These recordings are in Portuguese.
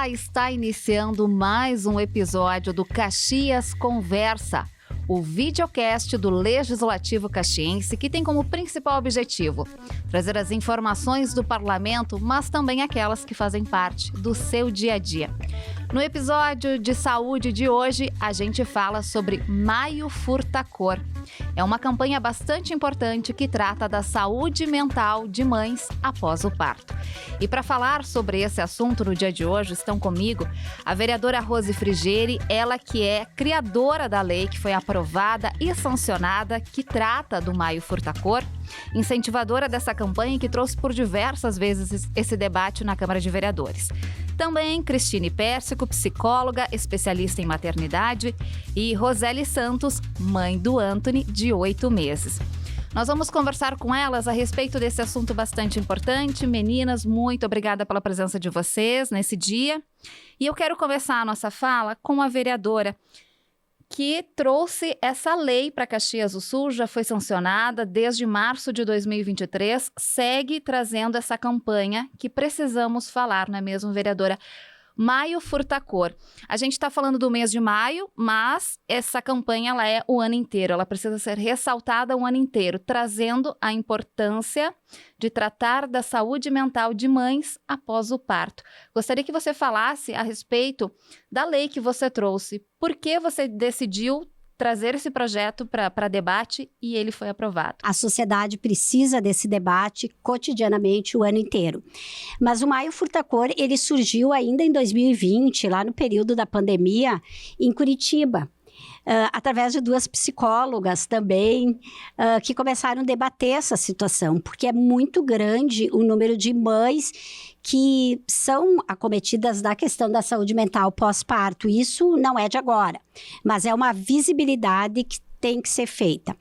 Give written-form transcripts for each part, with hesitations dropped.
Olá, está iniciando mais um episódio do Caxias Conversa, o videocast do Legislativo Caxiense que tem como principal objetivo trazer as informações do parlamento, mas também aquelas que fazem parte do seu dia a dia. No episódio de saúde de hoje, a gente fala sobre Maio Furta Cor. É uma campanha bastante importante que trata da saúde mental de mães após o parto. E para falar sobre esse assunto no dia de hoje, estão comigo a vereadora Rose Frigieri, ela que é criadora da lei que foi aprovada e sancionada, que trata do Maio Furta Cor, incentivadora dessa campanha e que trouxe por diversas vezes esse debate na Câmara de Vereadores. Também Cristine Pérsico, psicóloga, especialista em maternidade, e Roseli Santos, mãe do Anthony, de 8 meses. Nós vamos conversar com elas a respeito desse assunto bastante importante. Meninas, muito obrigada pela presença de vocês nesse dia. E eu quero começar a nossa fala com a vereadora que trouxe essa lei para Caxias do Sul, já foi sancionada desde março de 2023, segue trazendo essa campanha que precisamos falar, não é mesmo, vereadora? Maio Furta Cor. A gente está falando do mês de maio, mas essa campanha ela é o ano inteiro, ela precisa ser ressaltada o ano inteiro, trazendo a importância de tratar da saúde mental de mães após o parto. Gostaria que você falasse a respeito da lei que você trouxe. Por que você decidiu trazer esse projeto para debate e ele foi aprovado? A sociedade precisa desse debate cotidianamente o ano inteiro. Mas o Maio Furta Cor, ele surgiu ainda em 2020, lá no período da pandemia, em Curitiba. Através de 2 psicólogas também, que começaram a debater essa situação, porque é muito grande o número de mães que são acometidas da questão da saúde mental pós-parto. Isso não é de agora, mas é uma visibilidade que tem que ser feita.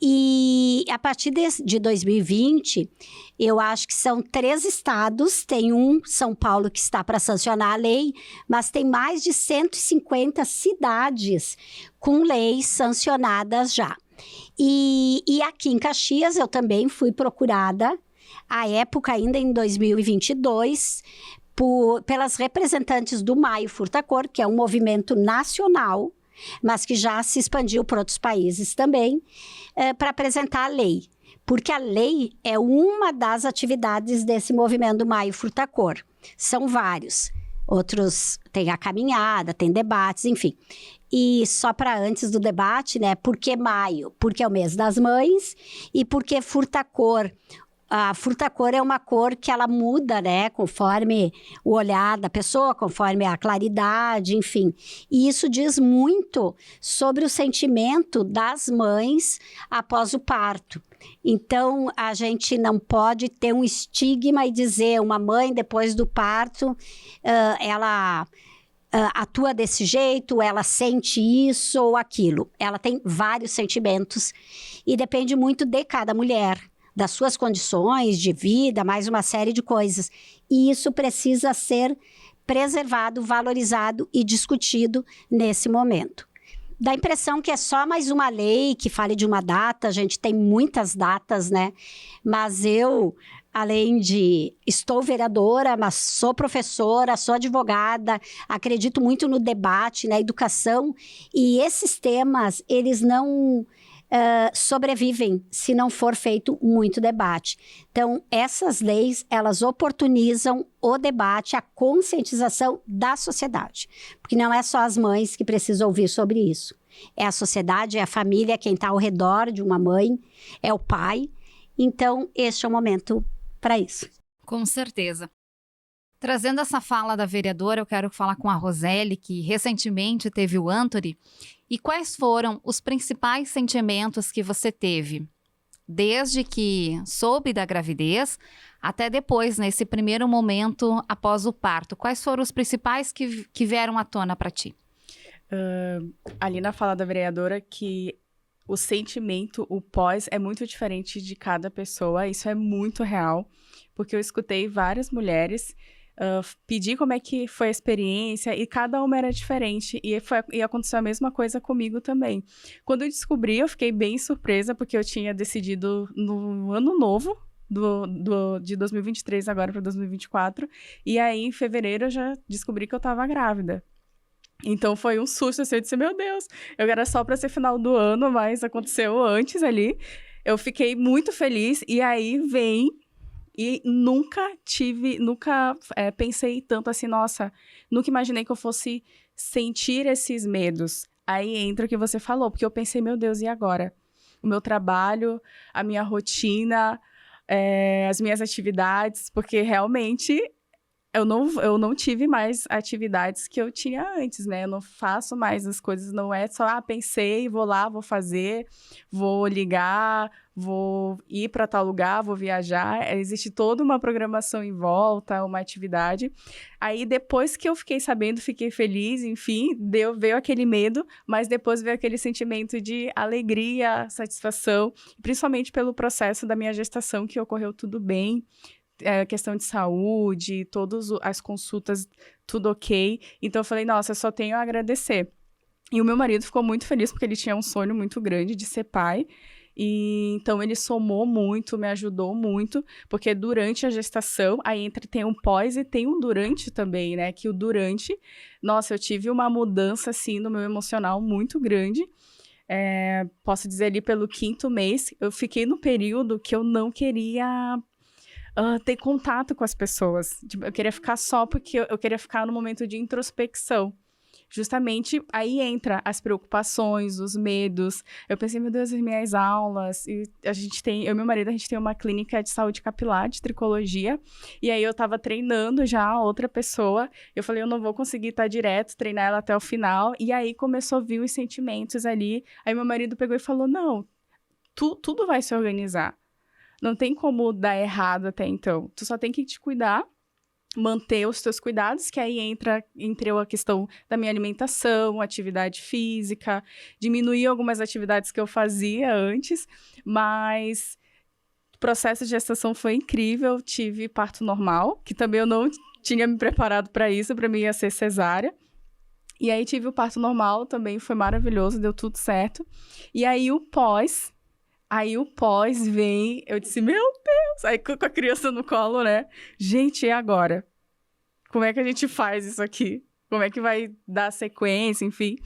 E a partir de 2020, eu acho que são 3 estados, tem São Paulo, que está para sancionar a lei, mas tem mais de 150 cidades com leis sancionadas já. E aqui em Caxias, eu também fui procurada, à época ainda em 2022, pelas representantes do Maio Furta Cor, que é um movimento nacional, mas que já se expandiu para outros países também, para apresentar a lei. Porque a lei é uma das atividades desse movimento do Maio Furta Cor. São vários. Outros tem a caminhada, tem debates, enfim. E só para antes do debate, né? Por que maio? Porque é o mês das mães e porque furta cor. A furta cor é uma cor que ela muda, né, conforme o olhar da pessoa, conforme a claridade, enfim. E isso diz muito sobre o sentimento das mães após o parto. Então, a gente não pode ter um estigma e dizer uma mãe depois do parto, ela atua desse jeito, ela sente isso ou aquilo. Ela tem vários sentimentos e depende muito de cada mulher, das suas condições de vida, mais uma série de coisas. E isso precisa ser preservado, valorizado e discutido nesse momento. Dá a impressão que é só mais uma lei que fale de uma data, a gente tem muitas datas, né? Mas eu, além de... estou vereadora, mas sou professora, sou advogada, acredito muito no debate, na educação, e esses temas, eles não... sobrevivem se não for feito muito debate. Então, essas leis, elas oportunizam o debate, a conscientização da sociedade. Porque não é só as mães que precisam ouvir sobre isso. É a sociedade, é a família, quem está ao redor de uma mãe, é o pai. Então, este é o momento para isso. Com certeza. Trazendo essa fala da vereadora, eu quero falar com a Roseli, que recentemente teve o Anthony. E quais foram os principais sentimentos que você teve, desde que soube da gravidez até depois, nesse primeiro momento após o parto? Quais foram os principais que vieram à tona para ti? Ali na fala da vereadora, que o sentimento, o pós, é muito diferente de cada pessoa. Isso é muito real, porque eu escutei várias mulheres pedir como é que foi a experiência e cada uma era diferente e aconteceu a mesma coisa comigo também. Quando eu descobri, eu fiquei bem surpresa porque eu tinha decidido no ano novo de 2023 agora para 2024. E aí, em fevereiro, eu já descobri que eu tava grávida. Então, foi um susto, assim, eu disse, meu Deus, eu era só para ser final do ano, mas aconteceu antes ali. Eu fiquei muito feliz, e aí vem... E nunca pensei tanto assim, nossa, nunca imaginei que eu fosse sentir esses medos. Aí entra o que você falou, porque eu pensei, meu Deus, e agora? O meu trabalho, a minha rotina, as minhas atividades, porque realmente eu não tive mais atividades que eu tinha antes, né? Eu não faço mais as coisas, não é só, pensei, vou lá, vou fazer, vou ligar, vou ir para tal lugar, vou viajar. Existe toda uma programação em volta, uma atividade. Aí, depois que eu fiquei sabendo, fiquei feliz, enfim, veio aquele medo, mas depois veio aquele sentimento de alegria, satisfação, principalmente pelo processo da minha gestação, que ocorreu tudo bem. Questão de saúde, todas as consultas, tudo ok. Então, eu falei, nossa, eu só tenho a agradecer. E o meu marido ficou muito feliz, porque ele tinha um sonho muito grande de ser pai. E então, ele somou muito, me ajudou muito, porque durante a gestação, aí tem um pós e tem um durante também, né? Que o durante, nossa, eu tive uma mudança, assim, no meu emocional muito grande. Posso dizer ali, pelo 5º mês, eu fiquei no período que eu não queria... ter contato com as pessoas. Tipo, eu queria ficar só porque eu queria ficar no momento de introspecção. Justamente, aí entra as preocupações, os medos. Eu pensei, meu Deus, as minhas aulas. E eu e meu marido, a gente tem uma clínica de saúde capilar, de tricologia. E aí eu tava treinando já outra pessoa. Eu falei, eu não vou conseguir estar direto, treinar ela até o final. E aí começou a vir os sentimentos ali. Aí meu marido pegou e falou, não, tudo vai se organizar. Não tem como dar errado até então. Tu só tem que te cuidar, manter os teus cuidados, que aí entrou a questão da minha alimentação, atividade física, diminuir algumas atividades que eu fazia antes, mas o processo de gestação foi incrível. Tive parto normal, que também eu não tinha me preparado para isso, para mim ia ser cesárea. E aí tive o parto normal, também foi maravilhoso, deu tudo certo. E aí o pós vem, eu disse, meu Deus! Aí com a criança no colo, né? Gente, e agora? Como é que a gente faz isso aqui? Como é que vai dar sequência, enfim?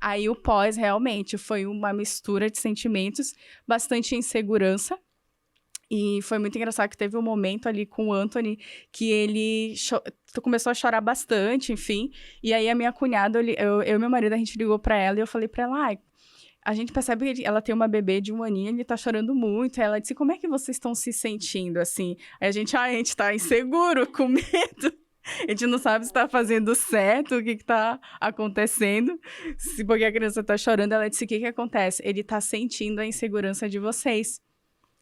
Aí o pós, realmente, foi uma mistura de sentimentos, bastante insegurança. E foi muito engraçado que teve um momento ali com o Anthony que ele começou a chorar bastante, enfim. E aí a minha cunhada, eu e meu marido, a gente ligou pra ela e eu falei pra ela, a gente percebe que ela tem uma bebê de 1 aninho, ele tá chorando muito. Aí ela disse, como é que vocês estão se sentindo, assim? Aí a gente tá inseguro, com medo. A gente não sabe se tá fazendo certo, o que tá acontecendo. Porque a criança tá chorando, ela disse, o que acontece? Ele tá sentindo a insegurança de vocês.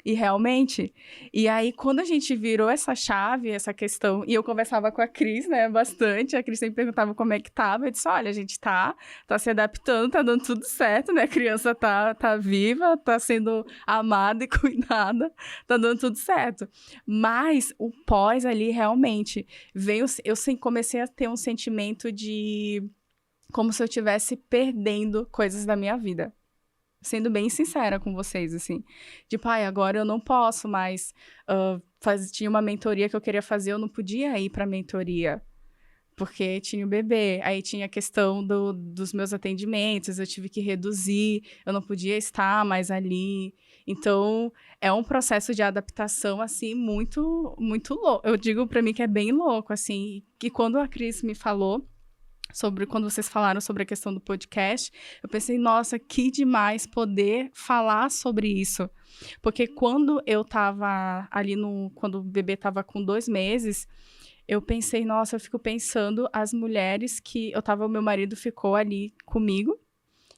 E realmente, e aí quando a gente virou essa chave, essa questão, e eu conversava com a Cris, né, bastante, a Cris sempre perguntava como é que tava, eu disse, olha, a gente tá se adaptando, tá dando tudo certo, né, a criança tá viva, tá sendo amada e cuidada, tá dando tudo certo. Mas o pós ali, realmente, eu comecei a ter um sentimento de como se eu estivesse perdendo coisas da minha vida. Sendo bem sincera com vocês, assim. Tipo, agora eu não posso mais... tinha uma mentoria que eu queria fazer, eu não podia ir pra mentoria. Porque tinha o bebê. Aí tinha a questão dos meus atendimentos, eu tive que reduzir, eu não podia estar mais ali. Então, é um processo de adaptação, assim, muito, muito louco. Eu digo pra mim que é bem louco, assim. Que quando a Cris me falou... quando vocês falaram sobre a questão do podcast, eu pensei, nossa, que demais poder falar sobre isso. Porque quando eu tava ali quando o bebê tava com 2 meses, eu pensei, nossa, eu fico pensando as mulheres o meu marido ficou ali comigo,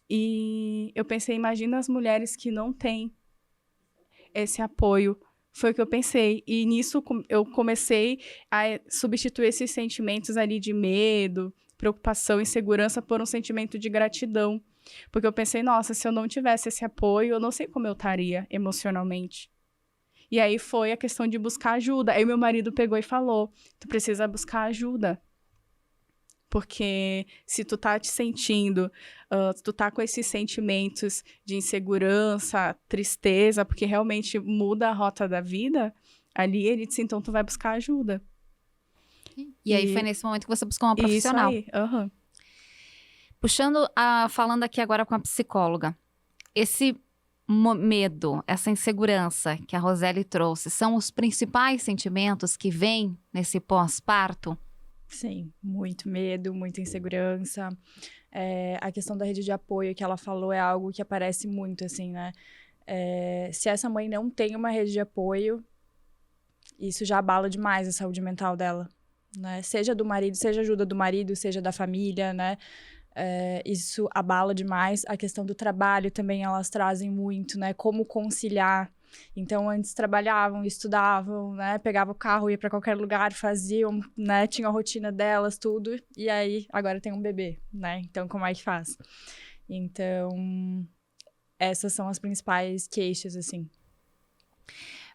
e eu pensei, imagina as mulheres que não têm esse apoio. Foi o que eu pensei. E nisso eu comecei a substituir esses sentimentos ali de medo, preocupação, insegurança por um sentimento de gratidão. Porque eu pensei, nossa, se eu não tivesse esse apoio, eu não sei como eu estaria emocionalmente. E aí foi a questão de buscar ajuda. Aí meu marido pegou e falou, tu precisa buscar ajuda. Porque se tu tá te sentindo, tu tá com esses sentimentos de insegurança, tristeza, porque realmente muda a rota da vida, ali ele disse, então tu vai buscar ajuda. E aí foi nesse momento que você buscou uma profissional. Isso aí, Falando aqui agora com a psicóloga, esse medo, essa insegurança que a Roseli trouxe, são os principais sentimentos que vêm nesse pós-parto? Sim, muito medo, muita insegurança. A questão da rede de apoio que ela falou é algo que aparece muito, assim, né? Se essa mãe não tem uma rede de apoio, isso já abala demais a saúde mental dela, né? Seja do marido, seja ajuda do marido, seja da família, né? Isso abala demais. A questão do trabalho também elas trazem muito, né? Como conciliar. Então, antes trabalhavam, estudavam, né? Pegavam o carro, ia para qualquer lugar, faziam, né? Tinham a rotina delas, tudo. E aí, agora tem um bebê, né? Então, como é que faz? Então, essas são as principais queixas, assim.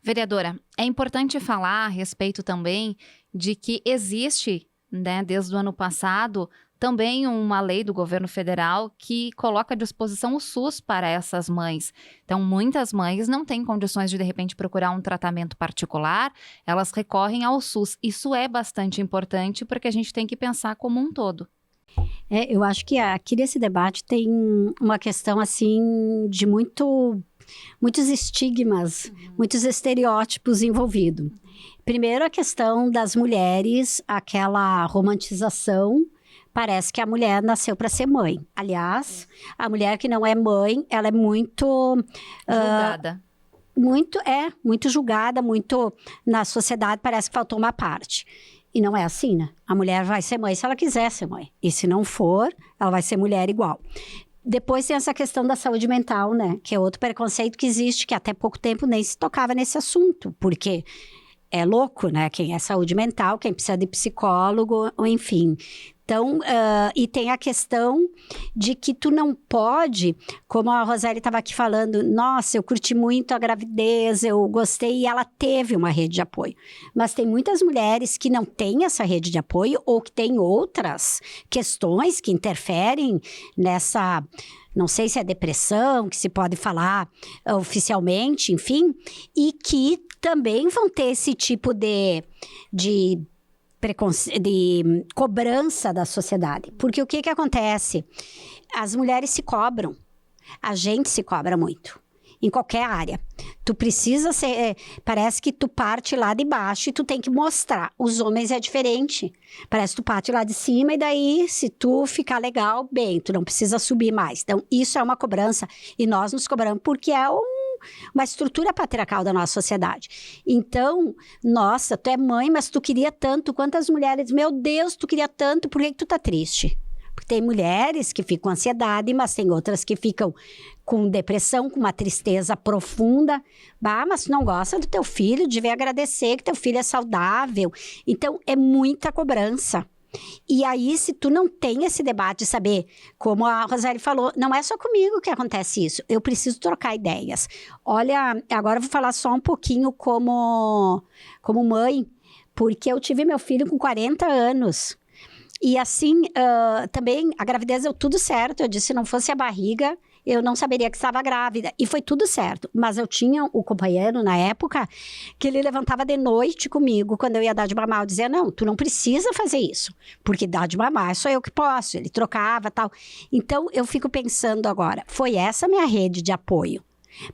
Vereadora, é importante falar a respeito também de que existe, né, desde o ano passado, também uma lei do governo federal que coloca à disposição o SUS para essas mães. Então, muitas mães não têm condições de repente, procurar um tratamento particular, elas recorrem ao SUS. Isso é bastante importante porque a gente tem que pensar como um todo. Eu acho que aqui nesse debate tem uma questão, assim, de muitos estigmas, muitos estereótipos envolvidos. Primeiro, a questão das mulheres, aquela romantização. Parece que a mulher nasceu para ser mãe. Aliás, a mulher que não é mãe, ela é muito... Julgada. Muito julgada, muito... Na sociedade parece que faltou uma parte. E não é assim, né? A mulher vai ser mãe se ela quiser ser mãe. E se não for, ela vai ser mulher igual. Depois tem essa questão da saúde mental, né? Que é outro preconceito que existe, que até pouco tempo nem se tocava nesse assunto. Porque é louco, né? Quem é saúde mental, quem precisa de psicólogo, ou enfim... Então, e tem a questão de que tu não pode, como a Roseli estava aqui falando, nossa, eu curti muito a gravidez, eu gostei, e ela teve uma rede de apoio. Mas tem muitas mulheres que não têm essa rede de apoio ou que têm outras questões que interferem nessa, não sei se é depressão, que se pode falar oficialmente, enfim, e que também vão ter esse tipo de cobrança da sociedade. Porque o que acontece? As mulheres se cobram. A gente se cobra muito. Em qualquer área. Tu precisa ser... Parece que tu parte lá de baixo e tu tem que mostrar. Os homens é diferente. Parece que tu parte lá de cima e daí, se tu ficar legal, bem, tu não precisa subir mais. Então, isso é uma cobrança. E nós nos cobramos porque é uma estrutura patriarcal da nossa sociedade. Então, nossa, tu é mãe, mas tu queria tanto. Quantas mulheres, meu Deus, tu queria tanto, por que tu tá triste? Porque tem mulheres que ficam com ansiedade, mas tem outras que ficam com depressão, com uma tristeza profunda. Bah, mas tu não gosta do teu filho, devia agradecer que teu filho é saudável. Então, é muita cobrança. E aí, se tu não tem esse debate de saber, como a Roseli falou, não é só comigo que acontece isso, eu preciso trocar ideias. Olha, agora eu vou falar só um pouquinho como mãe, porque eu tive meu filho com 40 anos. E assim, também a gravidez deu tudo certo, eu disse, se não fosse a barriga, eu não saberia que estava grávida. E foi tudo certo. Mas eu tinha o companheiro, na época, que ele levantava de noite comigo, quando eu ia dar de mamar. Eu dizia, não, tu não precisa fazer isso. Porque dar de mamar sou eu que posso. Ele trocava e tal. Então, eu fico pensando agora, foi essa a minha rede de apoio.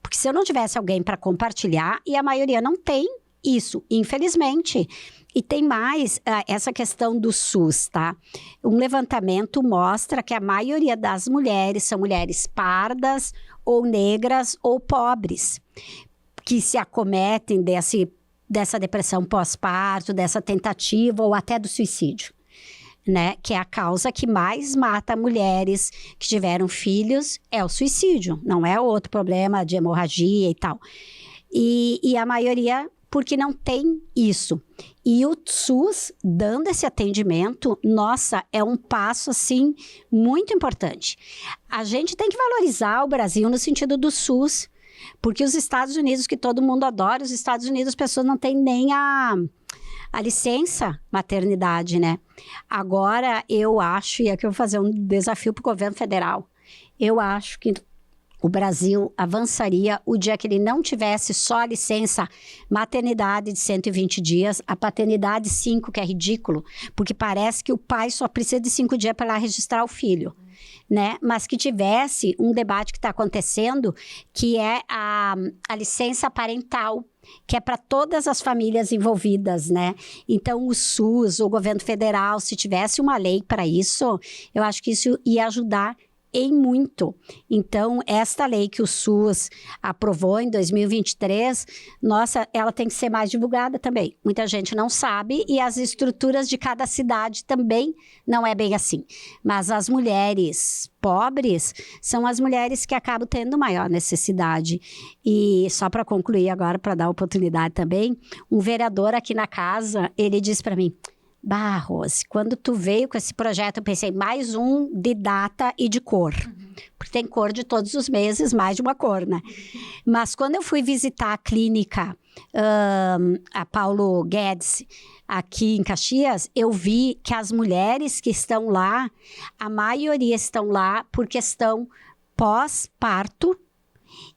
Porque se eu não tivesse alguém para compartilhar, e a maioria não tem isso, infelizmente. E tem mais essa questão do SUS, tá? Um levantamento mostra que a maioria das mulheres são mulheres pardas, ou negras, ou pobres, que se acometem dessa depressão pós-parto, dessa tentativa, ou até do suicídio, né? Que é a causa que mais mata mulheres que tiveram filhos, é o suicídio, não é outro problema de hemorragia e tal. E a maioria... porque não tem isso. E o SUS, dando esse atendimento, nossa, é um passo, assim, muito importante. A gente tem que valorizar o Brasil no sentido do SUS, porque os Estados Unidos, que todo mundo adora, os Estados Unidos, as pessoas não têm nem a licença maternidade, né? Agora, eu acho, e aqui eu vou fazer um desafio para o governo federal, eu acho que o Brasil avançaria o dia que ele não tivesse só a licença maternidade de 120 dias, a paternidade 5, que é ridículo, porque parece que o pai só precisa de 5 dias para lá registrar o filho, né? Mas que tivesse um debate que está acontecendo, que é a licença parental, que é para todas as famílias envolvidas, né? Então, o SUS, o governo federal, se tivesse uma lei para isso, eu acho que isso ia ajudar em muito. Então, esta lei que o SUS aprovou em 2023, nossa, ela tem que ser mais divulgada também. Muita gente não sabe e as estruturas de cada cidade também não é bem assim. Mas as mulheres pobres são as mulheres que acabam tendo maior necessidade. E só para concluir agora, para dar oportunidade também, um vereador aqui na casa, ele disse para mim: Bah, Rose, quando tu veio com esse projeto, eu pensei, mais um de data e de cor. Porque tem cor de todos os meses, mais de uma cor, né? Mas quando eu fui visitar a clínica, a Paulo Guedes, aqui em Caxias, eu vi que as mulheres que estão lá, a maioria estão lá por questão pós-parto,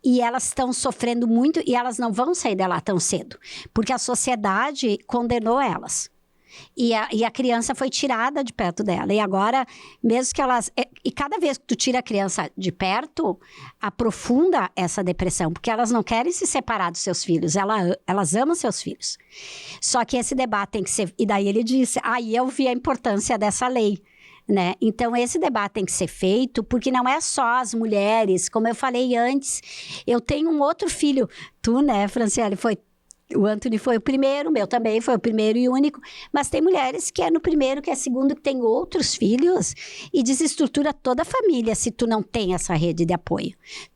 e elas estão sofrendo muito e elas não vão sair de lá tão cedo, porque a sociedade condenou elas. E a criança foi tirada de perto dela. E agora, mesmo que elas... E cada vez que tu tira a criança de perto, aprofunda essa depressão, porque elas não querem se separar dos seus filhos, elas amam seus filhos. Só que esse debate tem que ser... E daí ele disse, aí eu vi a importância dessa lei, né? Então, esse debate tem que ser feito, porque não é só as mulheres, como eu falei antes, eu tenho um outro filho, tu, né, Franciele, o Anthony foi o primeiro, o meu também foi o primeiro e único, mas tem mulheres que é no primeiro, que é segundo, que tem outros filhos e desestrutura toda a família se tu não tem essa rede de apoio.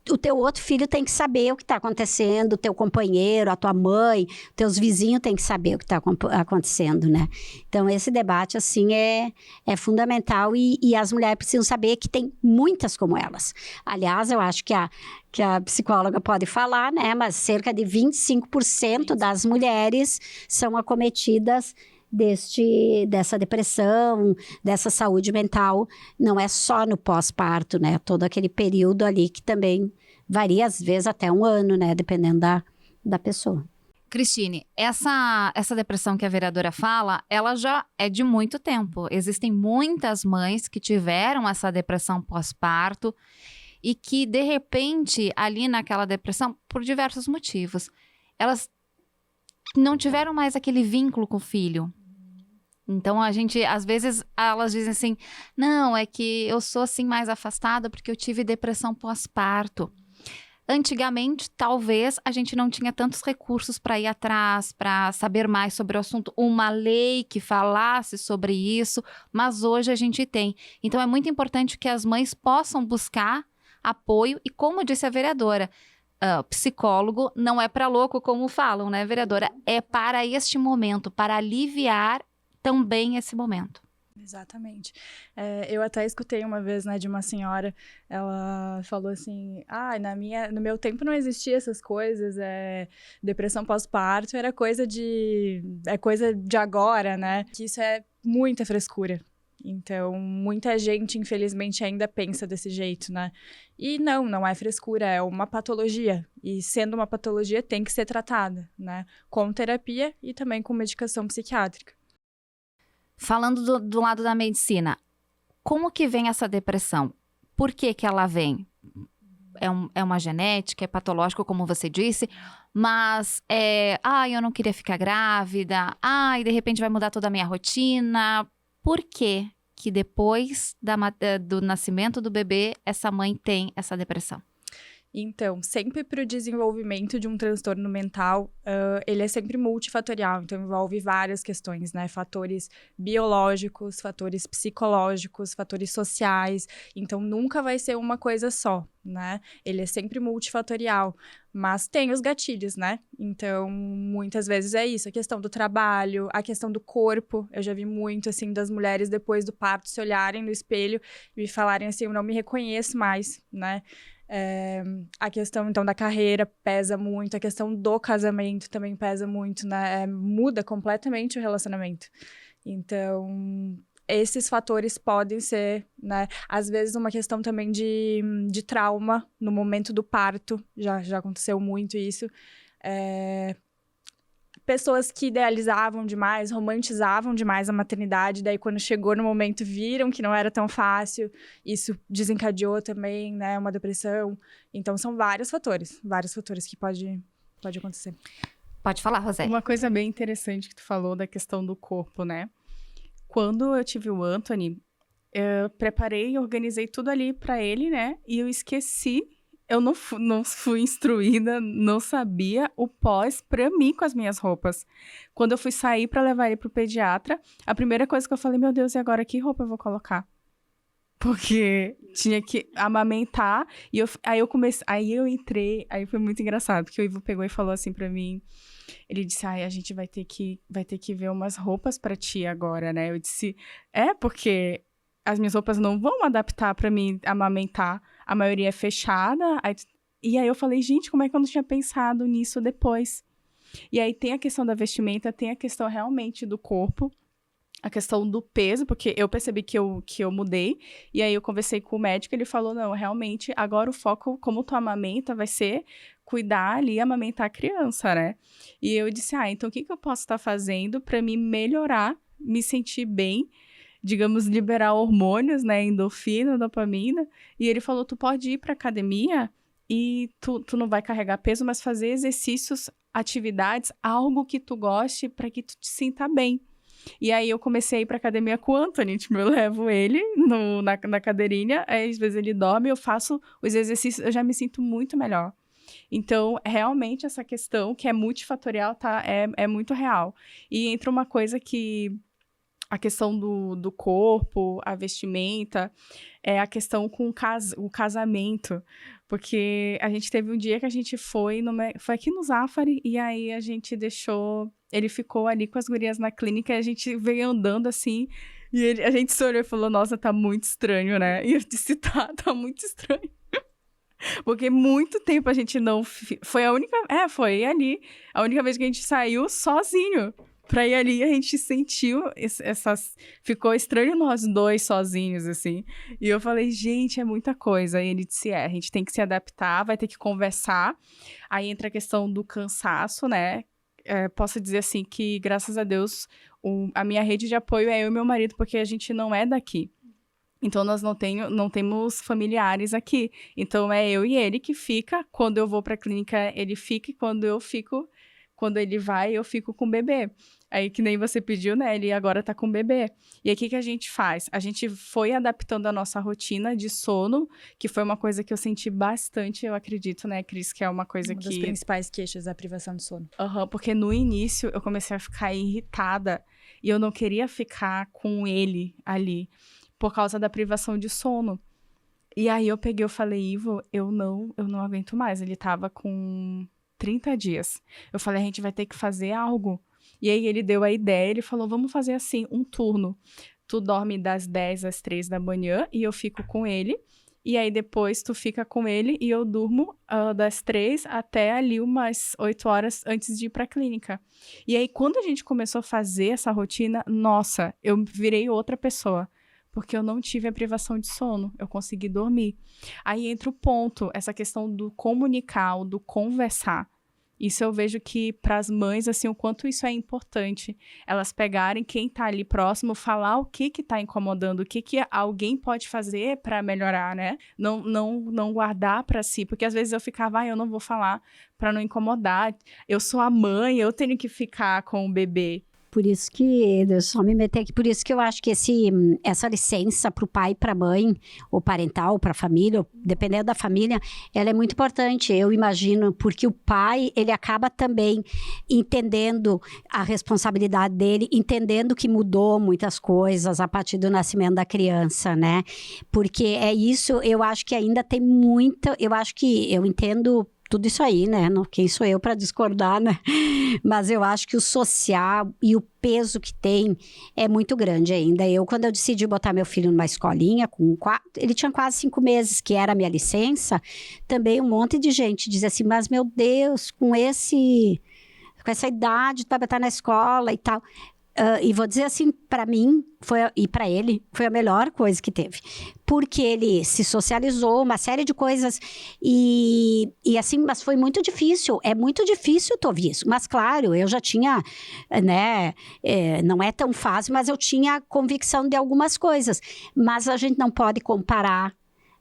O teu outro filho tem que saber o que está acontecendo, o teu companheiro, a tua mãe, teus vizinhos têm que saber o que está acontecendo, né? Então, esse debate, assim, é fundamental e as mulheres precisam saber que tem muitas como elas. Aliás, eu acho que a psicóloga pode falar, né? Mas cerca de 25% das mulheres são acometidas dessa depressão, dessa saúde mental. Não é só no pós-parto, né? Todo aquele período ali que também varia, às vezes, até um ano, né? Dependendo da pessoa. Cristine, essa depressão que a vereadora fala, ela já é de muito tempo. Existem muitas mães que tiveram essa depressão pós-parto e que, de repente, ali naquela depressão, por diversos motivos, elas não tiveram mais aquele vínculo com o filho. Então, às vezes, elas dizem assim, não, é que eu sou assim mais afastada porque eu tive depressão pós-parto. Antigamente, talvez, a gente não tinha tantos recursos para ir atrás, para saber mais sobre o assunto, uma lei que falasse sobre isso, mas hoje a gente tem. Então, é muito importante que as mães possam buscar apoio e, como disse a vereadora, psicólogo não é para louco, como falam, né, vereadora? É para este momento, para aliviar também esse momento. Exatamente. Eu até escutei uma vez, né, de uma senhora, ela falou assim, no meu tempo não existia essas coisas, depressão pós-parto é coisa de agora, né, que isso é muita frescura. Então, muita gente, infelizmente, ainda pensa desse jeito, né? E não é frescura, é uma patologia. E sendo uma patologia, tem que ser tratada, né? Com terapia e também com medicação psiquiátrica. Falando do lado da medicina, como que vem essa depressão? Por que ela vem? É uma genética, é patológico, como você disse, mas eu não queria ficar grávida, e de repente vai mudar toda a minha rotina. Por quê que depois do nascimento do bebê, essa mãe tem essa depressão? Então, sempre para o desenvolvimento de um transtorno mental, ele é sempre multifatorial, então envolve várias questões, né? Fatores biológicos, fatores psicológicos, fatores sociais, então nunca vai ser uma coisa só, né? Ele é sempre multifatorial, mas tem os gatilhos, né? Então, muitas vezes é isso, a questão do trabalho, a questão do corpo. Eu já vi muito, assim, das mulheres depois do parto se olharem no espelho e falarem assim, eu não me reconheço mais, né? A questão, então, da carreira pesa muito, a questão do casamento também pesa muito, né? Muda completamente o relacionamento. Então, esses fatores podem ser, né? Às vezes uma questão também de trauma no momento do parto. Já aconteceu muito isso. Pessoas que idealizavam demais, romantizavam demais a maternidade, daí quando chegou no momento viram que não era tão fácil, isso desencadeou também, né, uma depressão. Então são vários fatores que pode acontecer. Pode falar, Rosé. Uma coisa bem interessante que tu falou da questão do corpo, né? Quando eu tive o Anthony, eu preparei e organizei tudo ali pra ele, né? E eu esqueci. Eu não fui instruída, não sabia o pós pra mim com as minhas roupas. Quando eu fui sair pra levar ele pro pediatra, a primeira coisa que eu falei, meu Deus, e agora que roupa eu vou colocar? Porque tinha que amamentar, e aí eu entrei, aí foi muito engraçado, porque o Ivo pegou e falou assim pra mim, ele disse, a gente vai ter que ver umas roupas pra ti agora, né? Eu disse, porque as minhas roupas não vão adaptar pra mim amamentar, a maioria é fechada. E aí eu falei, gente, como é que eu não tinha pensado nisso depois? E aí tem a questão da vestimenta, tem a questão realmente do corpo, a questão do peso, porque eu percebi que eu mudei, e aí eu conversei com o médico, ele falou, não, realmente, agora o foco, como tu amamenta, vai ser cuidar ali, amamentar a criança, né? E eu disse, então o que eu posso estar fazendo para me melhorar, me sentir bem, digamos, liberar hormônios, né, endorfina, dopamina, e ele falou, tu pode ir pra academia e tu não vai carregar peso, mas fazer exercícios, atividades, algo que tu goste para que tu te sinta bem. E aí eu comecei a ir pra academia com o Anthony, tipo, eu levo ele na cadeirinha, aí às vezes ele dorme, eu faço os exercícios, eu já me sinto muito melhor. Então, realmente, essa questão que é multifatorial, tá, é muito real. E entra uma coisa que a questão do corpo, a vestimenta, é a questão com o casamento. Porque a gente teve um dia que a gente foi aqui no Zafari, e aí a gente deixou... Ele ficou ali com as gurias na clínica, e a gente veio andando assim, e a gente se olhou e falou, nossa, tá muito estranho, né? E eu disse, tá muito estranho. Porque muito tempo a gente não... Foi ali, a única vez que a gente saiu sozinho. Pra ir ali, a gente sentiu ficou estranho nós dois sozinhos, assim. E eu falei, gente, é muita coisa. E ele disse, a gente tem que se adaptar, vai ter que conversar. Aí entra a questão do cansaço, né? Posso dizer assim que, graças a Deus, a minha rede de apoio é eu e meu marido, porque a gente não é daqui. Então, nós não temos familiares aqui. Então, é eu e ele que fica. Quando eu vou pra clínica, ele fica. E quando ele vai, eu fico com o bebê. Aí, que nem você pediu, né? Ele agora tá com o bebê. E aí, o que a gente faz? A gente foi adaptando a nossa rotina de sono, que foi uma coisa que eu senti bastante, eu acredito, né, Cris? Que é uma coisa uma das principais queixas é a privação de sono. Porque no início, eu comecei a ficar irritada. E eu não queria ficar com ele ali, por causa da privação de sono. E aí, eu falei, Ivo, eu não aguento mais. Ele tava com 30 dias. Eu falei, a gente vai ter que fazer algo. E aí ele deu a ideia, ele falou, vamos fazer assim, um turno. Tu dorme das 10 às 3 da manhã e eu fico com ele. E aí depois tu fica com ele e eu durmo das 3 até ali umas 8 horas antes de ir pra clínica. E aí quando a gente começou a fazer essa rotina, nossa, eu virei outra pessoa. Porque eu não tive a privação de sono, eu consegui dormir. Aí entra o ponto, essa questão do comunicar, do conversar. Isso eu vejo que para as mães, assim, o quanto isso é importante. Elas pegarem quem tá ali próximo, falar o que tá incomodando, o que alguém pode fazer para melhorar, né? Não guardar para si, porque às vezes eu ficava, eu não vou falar para não incomodar. Eu sou a mãe, eu tenho que ficar com o bebê. Por isso que, deixa eu só me meter aqui, por isso que eu acho que essa licença para o pai e para a mãe, ou parental, para a família, ou, dependendo da família, ela é muito importante, eu imagino, porque o pai, ele acaba também entendendo a responsabilidade dele, entendendo que mudou muitas coisas a partir do nascimento da criança, né? Porque é isso, eu acho que ainda tem muita, eu entendo tudo isso aí, né? Quem sou eu para discordar, né? Mas eu acho que o social e o peso que tem é muito grande ainda. Quando eu decidi botar meu filho numa escolinha, ele tinha quase 5 meses, que era a minha licença, também um monte de gente dizia assim, mas meu Deus, com essa idade, tu vai botar na escola e tal. e vou dizer assim, para mim e para ele, foi a melhor coisa que teve. Porque ele se socializou, uma série de coisas, e assim, mas foi muito difícil. É muito difícil tu ouvir isso. Mas claro, eu já tinha, né, não é tão fácil, mas eu tinha convicção de algumas coisas. Mas a gente não pode comparar.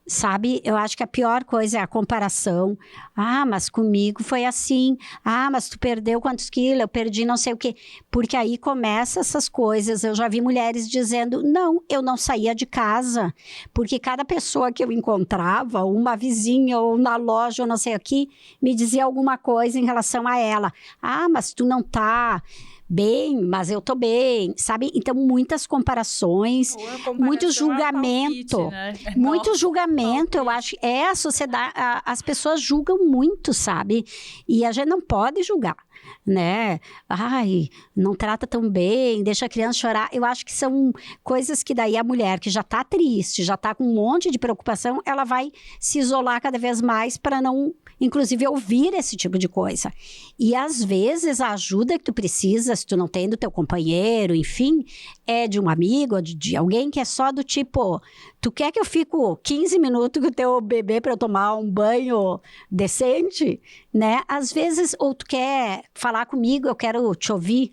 Sabe, eu acho que a pior coisa é a comparação. Ah, mas comigo foi assim. Ah, mas tu perdeu quantos quilos? Eu perdi não sei o quê. Porque aí começam essas coisas. Eu já vi mulheres dizendo, não, eu não saía de casa. Porque cada pessoa que eu encontrava, uma vizinha ou na loja ou não sei o quê, me dizia alguma coisa em relação a ela. Ah, mas tu não tá bem, mas eu tô bem, sabe? Então, muitas comparações, muito julgamento. Palpite, né? Muito Nossa, julgamento, eu acho. A sociedade, as pessoas julgam muito, sabe? E a gente não pode julgar, né? Ai, não trata tão bem, deixa a criança chorar. Eu acho que são coisas que daí a mulher que já tá triste, já tá com um monte de preocupação, ela vai se isolar cada vez mais para não, inclusive, ouvir esse tipo de coisa. E às vezes a ajuda que tu precisa, se tu não tem do teu companheiro, enfim, é de um amigo, de alguém que é só do tipo, tu quer que eu fico 15 minutos com o teu bebê para eu tomar um banho decente, né? Às vezes, ou tu quer falar comigo, eu quero te ouvir,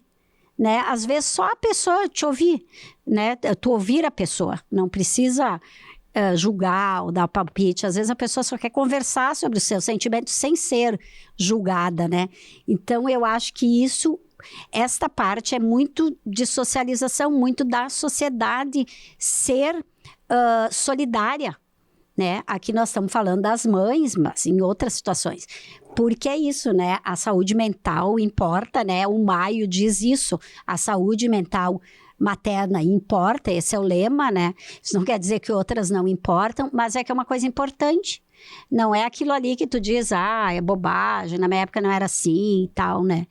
né? Às vezes só a pessoa te ouvir, né? Tu ouvir a pessoa, não precisa julgar ou dar palpite. Às vezes a pessoa só quer conversar sobre os seus sentimentos sem ser julgada, né? Então eu acho que esta parte é muito de socialização, muito da sociedade ser solidária, né? Aqui nós estamos falando das mães, mas em outras situações. Porque é isso, né? A saúde mental importa, né? O Maio diz isso, a saúde mental materna importa, esse é o lema, né? Isso não quer dizer que outras não importam, mas é que é uma coisa importante. Não é aquilo ali que tu diz, é bobagem, na minha época não era assim e tal, né?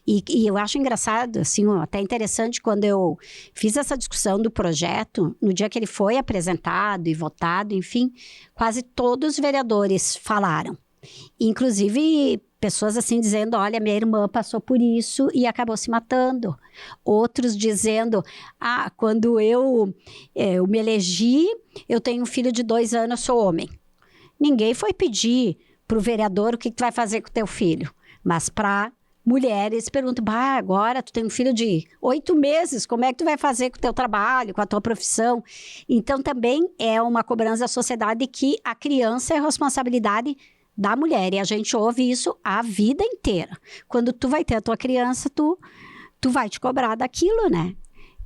E eu acho engraçado, assim, até interessante, quando eu fiz essa discussão do projeto, no dia que ele foi apresentado e votado, enfim, quase todos os vereadores falaram. Inclusive pessoas assim dizendo, olha, minha irmã passou por isso e acabou se matando. Outros dizendo, quando eu me elegi, eu tenho um filho de 2 anos, sou homem. Ninguém foi pedir para o vereador o que tu vai fazer com o teu filho. Mas para mulheres perguntam, agora tu tem um filho de 8 meses, como é que tu vai fazer com o teu trabalho, com a tua profissão? Então também é uma cobrança da sociedade que a criança é responsabilidade da mulher, e a gente ouve isso a vida inteira. Quando tu vai ter a tua criança, tu vai te cobrar daquilo, né?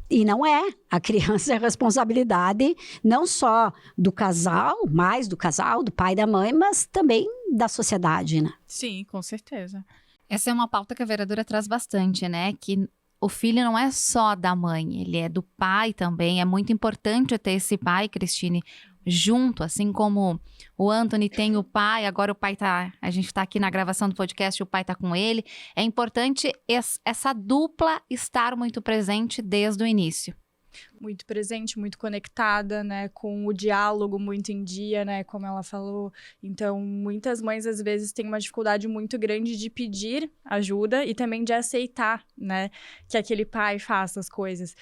E não é. A criança é responsabilidade não só do casal, mais do casal, do pai e da mãe, mas também da sociedade, né? Sim, com certeza. Essa é uma pauta que a vereadora traz bastante, né? Que o filho não é só da mãe, ele é do pai também. É muito importante ter esse pai, Cristine, junto, assim como o Anthony tem o pai, agora o pai a gente tá aqui na gravação do podcast, o pai tá com ele. É importante essa dupla estar muito presente desde o início. Muito presente, muito conectada, né, com o diálogo muito em dia, né, como ela falou. Então, muitas mães, às vezes, têm uma dificuldade muito grande de pedir ajuda e também de aceitar, né, que aquele pai faça as coisas.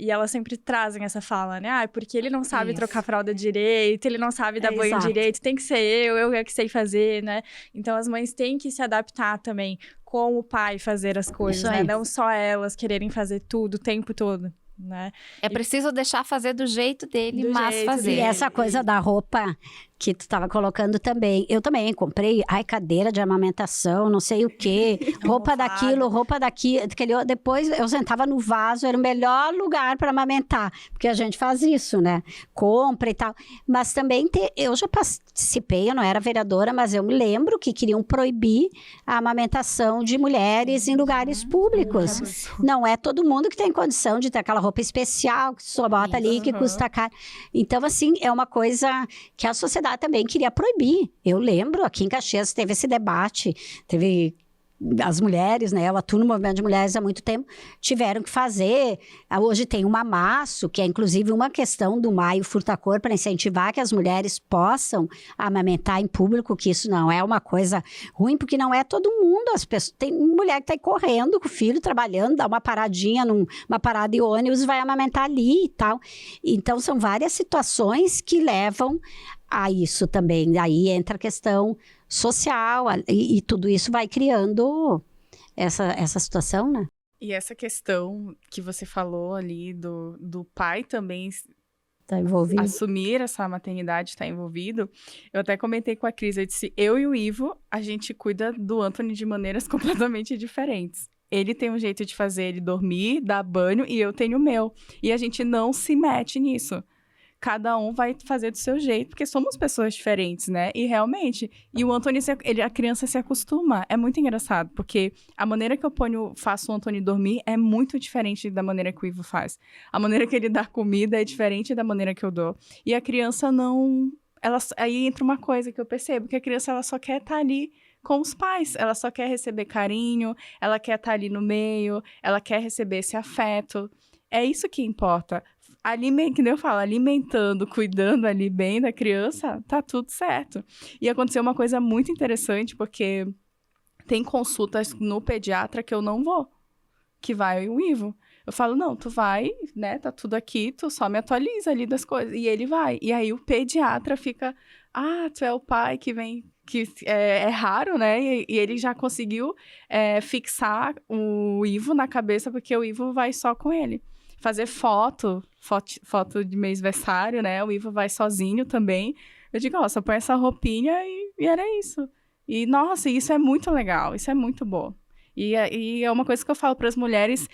E elas sempre trazem essa fala, né, porque ele não sabe trocar fralda direito, ele não sabe dar banho direito, tem que ser eu é que sei fazer, né. Então, as mães têm que se adaptar também com o pai fazer as coisas, né, não só elas quererem fazer tudo o tempo todo. Né? É preciso deixar fazer do jeito dele, mas fazer. E essa coisa da roupa que tu estava colocando também. Eu também comprei, cadeira de amamentação, não sei o quê, roupa daquilo, roupa daquilo. Depois eu sentava no vaso, era o melhor lugar para amamentar, porque a gente faz isso, né? Compra e tal. Mas também, eu já participei, eu não era vereadora, mas eu me lembro que queriam proibir a amamentação de mulheres em lugares públicos. Não é todo mundo que tem condição de ter aquela roupa especial, que só bota ali, que custa caro. Então, assim, é uma coisa que a sociedade também queria proibir. Eu lembro, aqui em Caxias teve esse debate, teve as mulheres, né, eu atuo no movimento de mulheres há muito tempo, tiveram que fazer. Hoje tem o mamaço, que é inclusive uma questão do Maio Furtacor para incentivar que as mulheres possam amamentar em público, que isso não é uma coisa ruim, porque não é todo mundo. As pessoas, tem mulher que está aí correndo com o filho, trabalhando, dá uma paradinha, numa parada de ônibus, vai amamentar ali e tal. Então, são várias situações que levam a isso também. Aí entra a questão social e tudo isso vai criando essa situação, né? E essa questão que você falou ali do pai também Tá envolvido. assumir essa maternidade, estar envolvido, eu até comentei com a Cris, eu disse, eu e o Ivo, a gente cuida do Anthony de maneiras completamente diferentes. Ele tem um jeito de fazer ele dormir, dar banho, e eu tenho o meu. E a gente não se mete nisso. Cada um vai fazer do seu jeito, porque somos pessoas diferentes, né? E realmente, e o Anthony, a criança se acostuma. É muito engraçado, porque a maneira que eu faço o Anthony dormir é muito diferente da maneira que o Ivo faz. A maneira que ele dá comida é diferente da maneira que eu dou. E a criança não... aí entra uma coisa que eu percebo, que a criança ela só quer estar ali com os pais. Ela só quer receber carinho, ela quer estar ali no meio, ela quer receber esse afeto. É isso que importa. Que nem eu falo, alimentando, cuidando ali bem da criança, tá tudo certo. E aconteceu uma coisa muito interessante, porque tem consultas no pediatra que eu não vou, que vai o Ivo. Eu falo, não, tu vai, né, tá tudo aqui, tu só me atualiza ali das coisas. E ele vai. E aí o pediatra fica, tu é o pai que vem, que é raro, né? E ele já conseguiu fixar o Ivo na cabeça, porque o Ivo vai só com ele. Fazer foto de mêsversário, né? O Ivo vai sozinho também. Eu digo, só põe essa roupinha e era isso. E, nossa, isso é muito legal, isso é muito bom. E é uma coisa que eu falo para as mulheres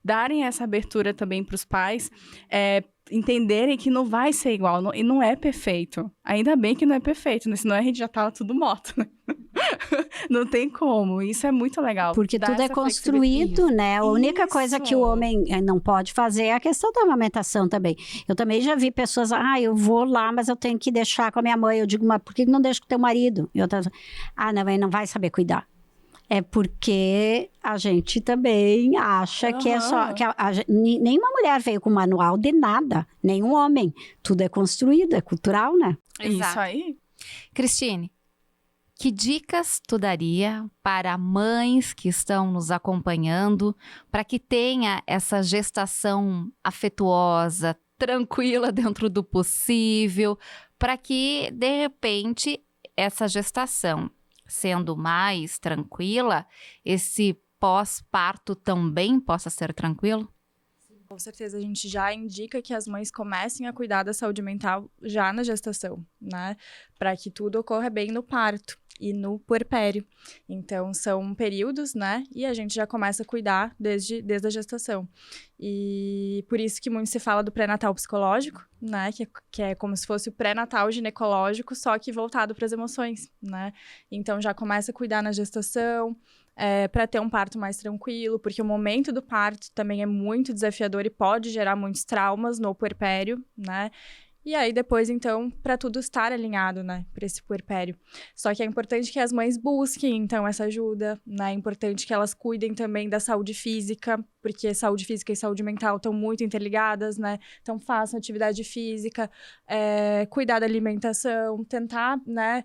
darem essa abertura também para os pais, entenderem que não vai ser igual, e não é perfeito. Ainda bem que não é perfeito, né? Senão a gente já tava tudo morto, né? Não tem como, isso é muito legal. Porque tudo é construído, né? A única coisa que o homem não pode fazer é a questão da amamentação também. Eu também já vi pessoas, eu vou lá, mas eu tenho que deixar com a minha mãe. Eu digo, mas por que não deixa com o teu marido? E outra, não, ele não vai saber cuidar. É porque a gente também acha que é só... Que nenhuma mulher veio com manual de nada, nenhum homem. Tudo é construído, é cultural, né? Isso aí. Cristine, que dicas tu daria para mães que estão nos acompanhando para que tenha essa gestação afetuosa, tranquila dentro do possível, para que, de repente, essa gestação sendo mais tranquila, esse pós-parto também possa ser tranquilo? Com certeza, a gente já indica que as mães comecem a cuidar da saúde mental já na gestação, né? Para que tudo ocorra bem no parto e no puerpério. Então, são períodos, né? E a gente já começa a cuidar desde a gestação. E por isso que muito se fala do pré-natal psicológico, né? Que é como se fosse o pré-natal ginecológico, só que voltado para as emoções, né? Então, já começa a cuidar na gestação, para ter um parto mais tranquilo, porque o momento do parto também é muito desafiador e pode gerar muitos traumas no puerpério, né? E aí, depois, então, para tudo estar alinhado, né, para esse puerpério. Só que é importante que as mães busquem, então, essa ajuda, né? É importante que elas cuidem também da saúde física, porque saúde física e saúde mental estão muito interligadas, né? Então, façam atividade física, cuidar da alimentação, tentar, né?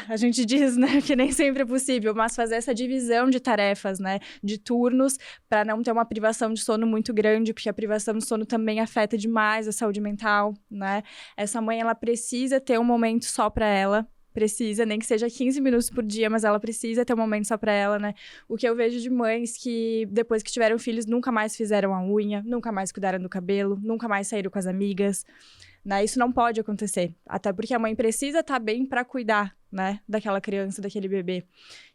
A gente diz, né, que nem sempre é possível, mas fazer essa divisão de tarefas, né, de turnos, para não ter uma privação de sono muito grande, porque a privação de sono também afeta demais a saúde mental, né? Essa mãe, ela precisa ter um momento só para ela, precisa, nem que seja 15 minutos por dia, mas ela precisa ter um momento só para ela, né? O que eu vejo de mães que, depois que tiveram filhos, nunca mais fizeram a unha, nunca mais cuidaram do cabelo, nunca mais saíram com as amigas, né? Isso não pode acontecer, até porque a mãe precisa estar bem para cuidar, né, daquela criança, daquele bebê.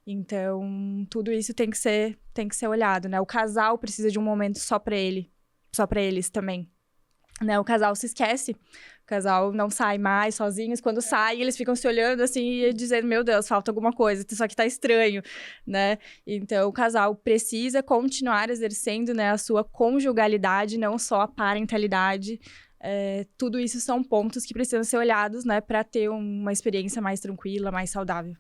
Então, tudo isso tem que ser olhado, né? O casal precisa de um momento só para eles também, né? O casal se esquece, o casal não sai mais sozinhos, quando sai, eles ficam se olhando assim e dizendo, meu Deus, falta alguma coisa, isso aqui tá estranho, né? Então, o casal precisa continuar exercendo, né, a sua conjugalidade, não só a parentalidade. Tudo isso são pontos que precisam ser olhados, né, para ter uma experiência mais tranquila, mais saudável.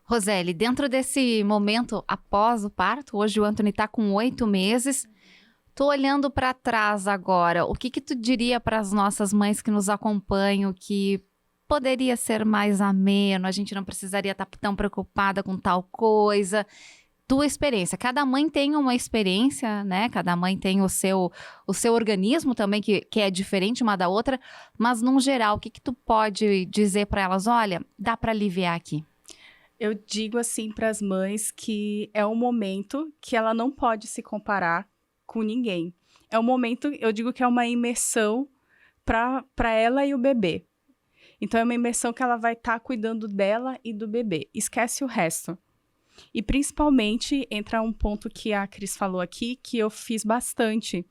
Roseli, dentro desse momento após o parto, hoje o Anthony está com 8 meses. Tô olhando para trás agora. O que tu diria para as nossas mães que nos acompanham que poderia ser mais ameno, a gente não precisaria estar tão preocupada com tal coisa? Tua experiência. Cada mãe tem uma experiência, né? Cada mãe tem o seu organismo também, que é diferente uma da outra. Mas, num geral, o que tu pode dizer para elas? Olha, dá para aliviar aqui. Eu digo assim para as mães que é um momento que ela não pode se comparar com ninguém. É um momento, eu digo que é uma imersão para ela e o bebê. Então, é uma imersão que ela vai estar cuidando dela e do bebê. Esquece o resto. E, principalmente, entra um ponto que a Cris falou aqui, que eu fiz bastante.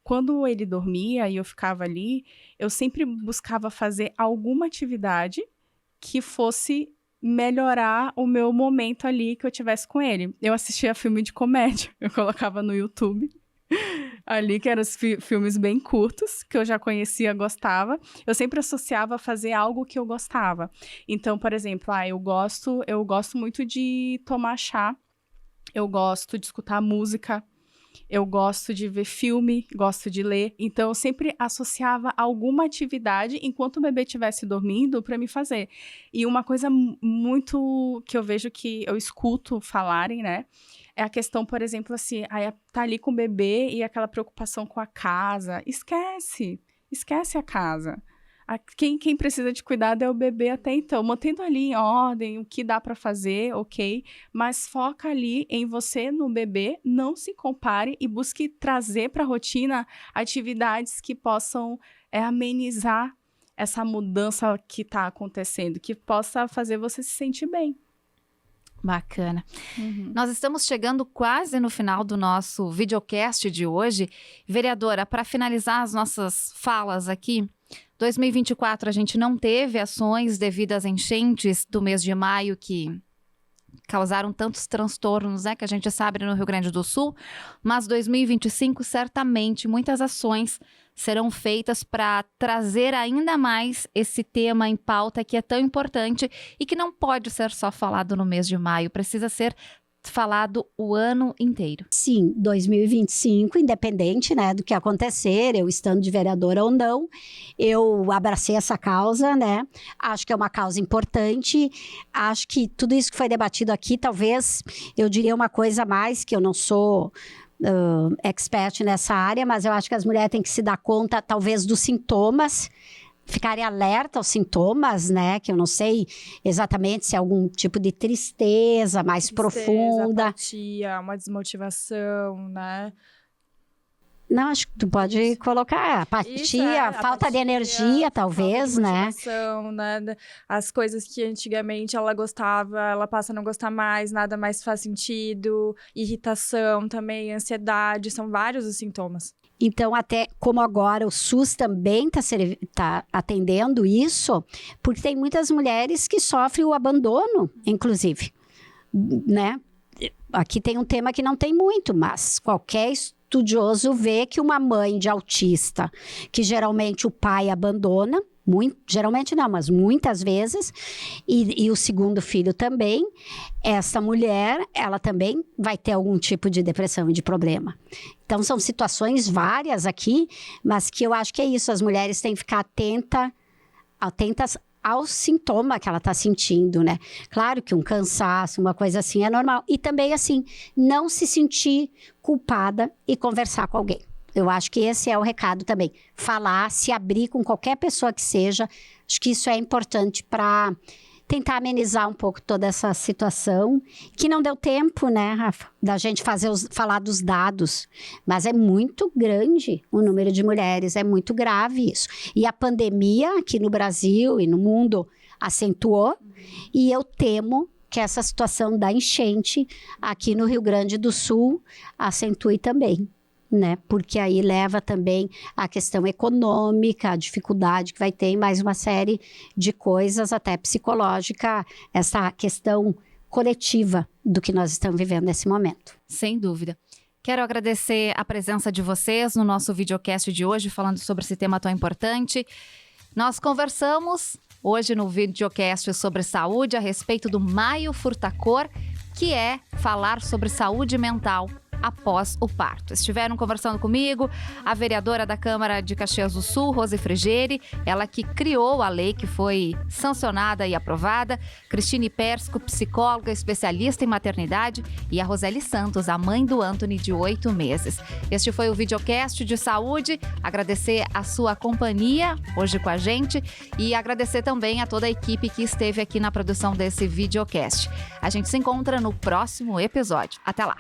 Quando ele dormia e eu ficava ali, eu sempre buscava fazer alguma atividade que fosse melhorar o meu momento ali que eu tivesse com ele. Eu assistia filme de comédia, eu colocava no YouTube, ali que eram os filmes bem curtos, que eu já conhecia, gostava. Eu sempre associava a fazer algo que eu gostava. Então, por exemplo, eu gosto muito de tomar chá, eu gosto de escutar música, eu gosto de ver filme, gosto de ler. Então, eu sempre associava alguma atividade enquanto o bebê estivesse dormindo para me fazer. E uma coisa muito que eu vejo que eu escuto falarem, né? É a questão, por exemplo, assim, tá ali com o bebê e aquela preocupação com a casa. Esquece a casa. Quem precisa de cuidado é o bebê até então. Mantendo ali em ordem o que dá para fazer, ok? Mas foca ali em você, no bebê, não se compare e busque trazer para a rotina atividades que possam amenizar essa mudança que está acontecendo, que possa fazer você se sentir bem. Bacana. Nós estamos chegando quase no final do nosso videocast de hoje. Vereadora, para finalizar as nossas falas aqui, 2024 a gente não teve ações devido às enchentes do mês de maio que causaram tantos transtornos, né, que a gente sabe no Rio Grande do Sul, mas 2025 certamente muitas ações serão feitas para trazer ainda mais esse tema em pauta que é tão importante e que não pode ser só falado no mês de maio, precisa ser falado o ano inteiro. Sim, 2025, independente, né, do que acontecer, eu estando de vereadora ou não, eu abracei essa causa, né, acho que é uma causa importante, acho que tudo isso que foi debatido aqui, talvez eu diria uma coisa a mais, que eu não sou expert nessa área, mas eu acho que as mulheres têm que se dar conta, talvez, dos sintomas, ficarem alerta aos sintomas, né? Que eu não sei exatamente se é algum tipo de tristeza mais profunda. Apatia, uma desmotivação, né? Não, acho que tu pode colocar apatia, falta de energia, talvez, né? Né? As coisas que antigamente ela gostava, ela passa a não gostar mais, nada mais faz sentido, irritação também, ansiedade, são vários os sintomas. Então, até como agora o SUS também tá atendendo isso, porque tem muitas mulheres que sofrem o abandono, inclusive, né? Aqui tem um tema que não tem muito, mas qualquer estudioso vê que uma mãe de autista, que geralmente o pai abandona, geralmente não, mas muitas vezes, e o segundo filho também, essa mulher, ela também vai ter algum tipo de depressão e de problema. Então, são situações várias aqui, mas que eu acho que é isso, as mulheres têm que ficar atentas ao sintoma que ela está sentindo, né? Claro que um cansaço, uma coisa assim é normal. E também, assim, não se sentir culpada e conversar com alguém. Eu acho que esse é o recado também. Falar, se abrir com qualquer pessoa que seja. Acho que isso é importante para tentar amenizar um pouco toda essa situação. Que não deu tempo, né, Rafa, da gente falar dos dados. Mas é muito grande o número de mulheres, é muito grave isso. E a pandemia aqui no Brasil e no mundo acentuou. E eu temo que essa situação da enchente aqui no Rio Grande do Sul acentue também, né? Porque aí leva também a questão econômica, a dificuldade que vai ter, mais uma série de coisas, até psicológica, essa questão coletiva do que nós estamos vivendo nesse momento. Sem dúvida. Quero agradecer a presença de vocês no nosso videocast de hoje, falando sobre esse tema tão importante. Nós conversamos hoje no videocast sobre saúde a respeito do Maio Furtacor, que é falar sobre saúde mental após o parto. Estiveram conversando comigo a vereadora da Câmara de Caxias do Sul, Rose Frigeri, ela que criou a lei que foi sancionada e aprovada, Cristine Persco, psicóloga especialista em maternidade, e a Roseli Santos, a mãe do Anthony de 8 meses. Este foi o videocast de saúde. Agradecer a sua companhia hoje com a gente e agradecer também a toda a equipe que esteve aqui na produção desse videocast. A gente se encontra no próximo episódio. Até lá!